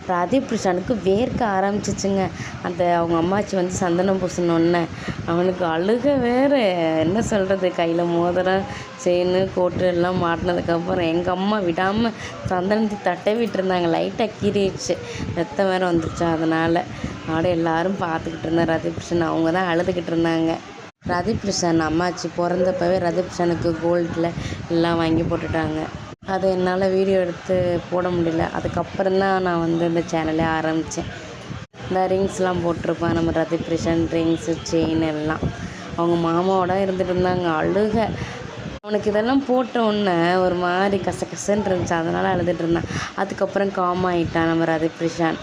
பிரதிபிரசானுக்கு வேர்க்க ஆரம்பிச்சிச்சுங்க. அவங்க அம்மாச்சி வந்து சந்தனம் பூசினோடனே அவனுக்கு அழுக வேறு. என்ன சொல்கிறது, கையில் மோதிரம் செயின் கோட்டு எல்லாம் மாட்டினதுக்கப்புறம் எங்கள் அம்மா விடாமல் சந்தனத்தை தட்டவிட்டு இருந்தாங்க. லைட்டாக கீறிடுச்சு, ரத்தம் வேறு வந்துருச்சு. அதனால் அப்படியே எல்லோரும் பார்த்துக்கிட்டு இருந்தேன். ரதிபிரசான் அவங்க தான் அழுதுகிட்டு இருந்தாங்க. ரதிபிரசான் அம்மாச்சி பிறந்தப்பவே ரதிபிரசானுக்கு கோல்டில் எல்லாம் வாங்கி போட்டுட்டாங்க. அதை என்னால் வீடியோ எடுத்து போட முடியல. அதுக்கப்புறம் தான் நான் வந்து இந்த சேனலே ஆரம்பித்தேன். இந்த ரிங்ஸ்லாம் போட்டிருப்பேன் நம்ம ரதிபிரசான், ரிங்ஸு செயின் எல்லாம். அவங்க மாமாவோட இருந்துகிட்டு இருந்தாங்க. அழுக அவனுக்கு இதெல்லாம் போட்ட உடனே ஒரு மாதிரி கசகசன்னு இருந்துச்சு. அதனால் அழுதுட்டு இருந்தான். அதுக்கப்புறம் காம் ஆகிட்டான் நம்ம ரதிபிரசான்.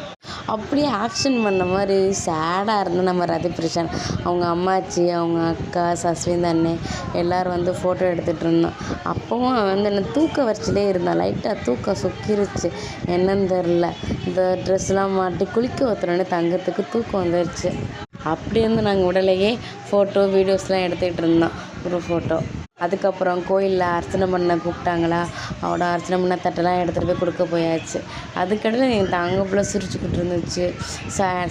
அப்படியே ஆக்ஷன் பண்ண மாதிரி சேடாக இருந்தோம் நம்ம ரதிபிரசான். அவங்க அம்மாச்சி, அவங்க அக்கா, சஸ்வின் அண்ணே எல்லோரும் வந்து ஃபோட்டோ எடுத்துகிட்டு இருந்தோம். அப்போவும் அவன் வந்து என்ன தூக்க வரிச்சிலே இருந்தான். லைட்டாக தூக்கம் சொக்கிருச்சு, என்னன்னு தெரில. இந்த ட்ரெஸ்லாம் மாட்டி குளிக்க ஊற்றுனோடனே தங்கத்துக்கு தூக்கம் வந்துருச்சு. அப்படி இருந்து நாங்கள் உடலையே ஃபோட்டோ வீடியோஸ்லாம் எடுத்துக்கிட்டு இருந்தோம், ஒரு ஃபோட்டோ. அதுக்கப்புறம் கோயிலில் அர்ச்சனை பண்ண கூப்பிட்டாங்களா, அவட அர்ச்சனை பண்ண தட்டெல்லாம் எடுத்துகிட்டு போய் கொடுக்க போயாச்சு. அதுக்கடையில் என் தங்க பிள்ளை சிரிச்சுக்கிட்டு இருந்துச்சு.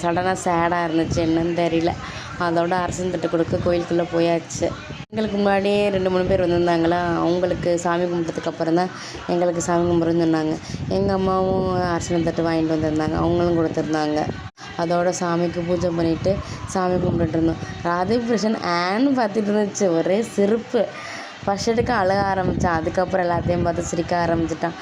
சடனாக சேடாக இருந்துச்சு, என்னன்னு தெரியல. அதோட அர்ச்சனை தட்டு கொடுக்க கோயிலுக்குள்ளே போயாச்சு. எங்களுக்கு முன்னாடியே 2-3 பேர் வந்திருந்தாங்களா, அவங்களுக்கு சாமி கும்பிட்டதுக்கு அப்புறம் தான் எங்களுக்கு சாமி கும்பிட்றன்னு சொன்னாங்க. எங்கள் அம்மாவும் அர்ச்சனை தட்டு வாங்கிட்டு வந்திருந்தாங்க, அவங்களும் கொடுத்துருந்தாங்க. அதோட சாமிக்கு பூஜை பண்ணிவிட்டு சாமி கும்பிட்டுட்டு இருந்தோம். ரதிபிரசான் ஆன்னு பார்த்துட்டு இருந்துச்சு, ஒரே சிரிப்பு. ஃபர்ஸ்ட் எடுக்க அழக ஆரம்பித்தான். அதுக்கப்புறம் எல்லாத்தையும் பார்த்து சிரிக்க ஆரம்பிச்சிட்டான்.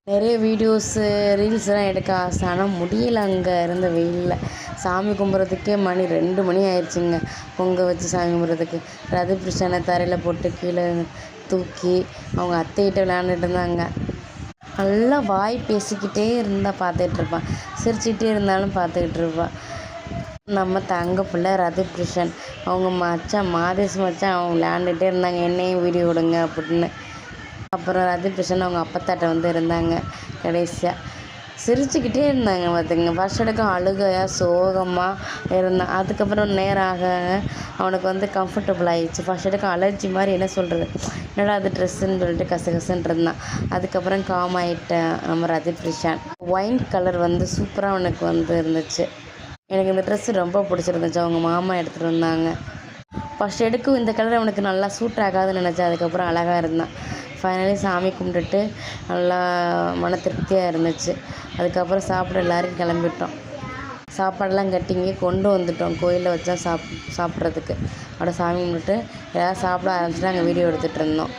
நிறைய வீடியோஸு ரீல்ஸ்லாம் எடுக்க ஆசை, ஆனால் முடியலை. அங்கே இருந்த வெயிலில் சாமி கும்பிட்றதுக்கே மணி 2 மணி ஆயிடுச்சுங்க. பொங்க வச்சு சாமி கும்பிட்றதுக்கு ரதிபிரசானை தரையில் போட்டு கீழே தூக்கி அவங்க அத்தைகிட்ட விளையாண்டுட்டு இருந்தாங்க. நல்லா வாய் பேசிக்கிட்டே இருந்தால் பார்த்துட்ருப்பான், சிரிச்சிக்கிட்டே இருந்தாலும் பார்த்துக்கிட்டு இருப்பான். நம்ம தங்க பிள்ளை ரதிபிரசான், அவங்க மச்சான் மாதேஷ் மச்சான் அவங்க விளையாண்டுகிட்டே இருந்தாங்க, என்னையும் வீடியோ விடுங்க அப்படின்னு. அப்புறம் ரதிபிரசான் அவங்க அப்பத்தாட்ட வந்து இருந்தாங்க. கடைசியாக சிரிச்சுக்கிட்டே இருந்தாங்க பார்த்துங்க. ஃபர்ஸ்ட் எடுக்கும் அழுகையாக சோகமாக இருந்தான். அதுக்கப்புறம் நேராக அவனுக்கு வந்து கம்ஃபர்டபுள் ஆகிடுச்சு. ஃபர்ஸ்ட் எடுக்கும் அலர்ஜி மாதிரி, என்ன சொல்கிறது, என்னடா அது ட்ரெஸ்ஸுன்னு சொல்லிட்டு கசகசன்னு இருந்தான். அதுக்கப்புறம் காம் ஆகிட்டேன் நம்ம ரதிபிரசான். ஒயின் கலர் வந்து சூப்பராக அவனுக்கு வந்து இருந்துச்சு. எனக்கு இந்த ட்ரெஸ்ஸு ரொம்ப பிடிச்சிருந்துச்சு. அவங்க மாமா எடுத்துகிட்டு வந்தாங்க. ஃபர்ஸ்ட் எடுக்கும் இந்த கலர் அவனுக்கு நல்லா சூட் ஆகாதுன்னு நினச்சேன். அதுக்கப்புறம் அழகாக இருந்தான். ஃபைனலி சாமி கும்பிட்டுட்டு நல்லா மன திருப்தியாக இருந்துச்சு. அதுக்கப்புறம் சாப்பிட எல்லோரும் கிளம்பிட்டோம். சாப்பாடெல்லாம் கட்டிங்க கொண்டு வந்துட்டோம், கோயிலில் வச்சா சாப்பிட்றதுக்கு. அப்படியே சாமி கும்பிட்டுட்டு எல்லோரும் சாப்பிட ஆரம்பிச்சுட்டு அங்கே வீடியோ எடுத்துகிட்டு இருந்தோம்.